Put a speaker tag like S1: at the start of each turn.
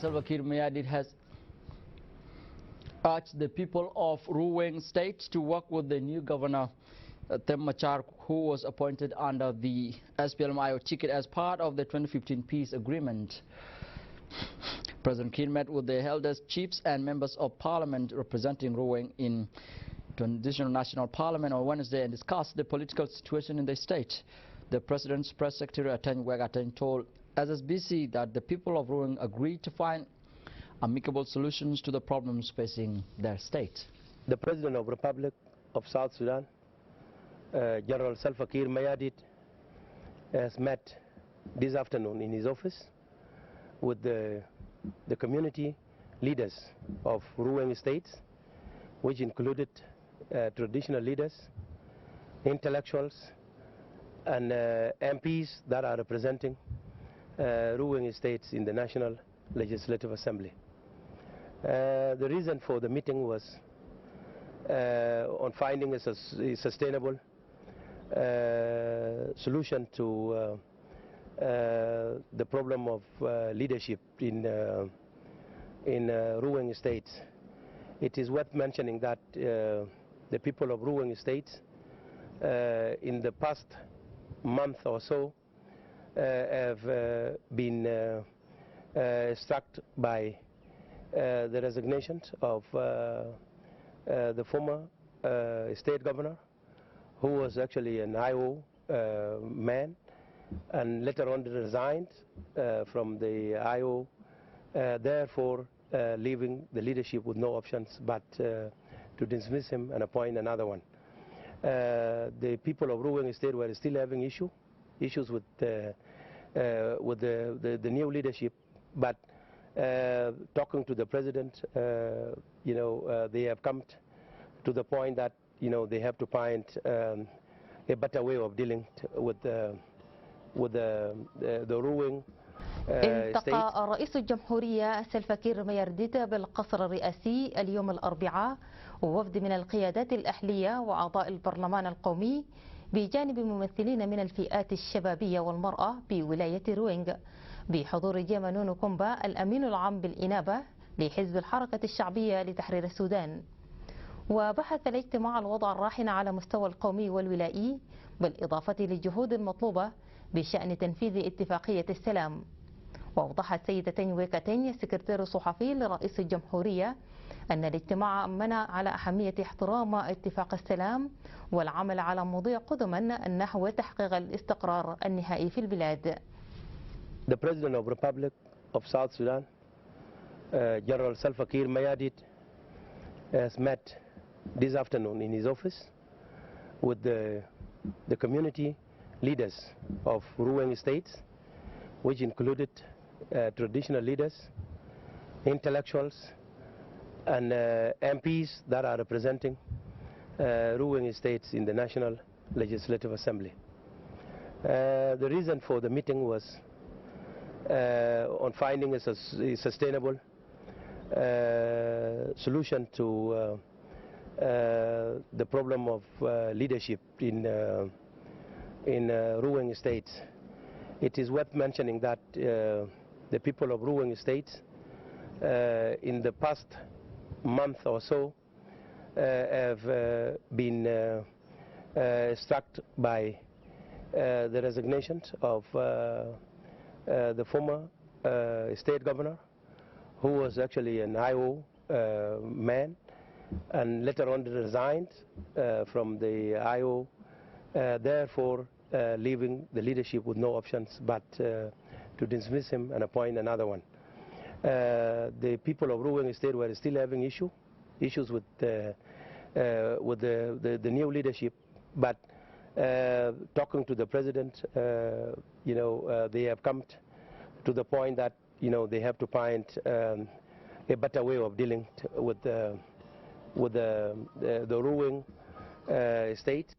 S1: Salva Kiir Mayardit has urged the people of RUWENG state to work with the new governor, Tem Machar, who was appointed under the SPLM-IO ticket as part of the 2015 peace agreement. President Kiir met with the elders, chiefs and members of parliament representing RUWENG in Transitional National Parliament on Wednesday and discussed the political situation in the state. The president's press secretary Atany Wegatany told SSBC that the people of RUWENG agreed to find amicable solutions to the problems facing their state.
S2: The President of the Republic of South Sudan, General Salva Kiir Mayardit, has met this afternoon in his office with the community leaders of RUWENG states, which included traditional leaders, intellectuals, and MPs that are representing RUWENG states in the National Legislative Assembly. The reason for the meeting was on finding a sustainable solution to the problem of leadership in RUWENG states. It is worth mentioning that the people of RUWENG states in the past month or so have been struck by the resignation of the former state governor, who was actually an IO man, and later on resigned from the IO, therefore leaving the leadership with no options but to dismiss him and appoint another one. The people of RUWENG state were still having issues with the new leadership, but talking to the president, they have come to the point that they have to find a better way of dealing with the RUWENG
S3: التقى رئيس الجمهورية سلفا كير ميارديت بالقصر الرئاسي اليوم الأربعاء ووفد من القيادات الأهلية وأعضاء البرلمان القومي بجانب ممثلين من الفئات الشبابية والمرأة بولاية روينغ بحضور جيما نونو كومبا الأمين العام بالإنابة لحزب الحركة الشعبية لتحرير السودان. وبحث الاجتماع الوضع الراهن على مستوى القومي والولائي بالإضافة للجهود المطلوبة بشأن تنفيذ اتفاقية السلام. وأوضحت سيدة تاني ويكاتيني السكرتير الصحفي لرئيس الجمهورية أن الاجتماع أمن على أهمية احترام اتفاق السلام والعمل على مضي قدما نحو تحقيق الاستقرار النهائي في البلاد.
S2: The President of the Republic of South Sudan, General Salva Kiir Mayardit, has met this afternoon in his office with the community leaders of RUWENG states, which included traditional leaders, intellectuals, and MPs that are representing RUWENG states in the National Legislative Assembly. The reason for the meeting was on finding a sustainable solution to the problem of leadership in RUWENG states. It is worth mentioning that the people of RUWENG states in the past month or so have been struck by the resignation of the former state governor, who was actually an IO man, and later on resigned from the IO, therefore leaving the leadership with no options but to dismiss him and appoint another one. The people of RUWENG state were still having issues with the new leadership, but talking to the president, they have come to the point that they have to find a better way of dealing with the RUWENG state.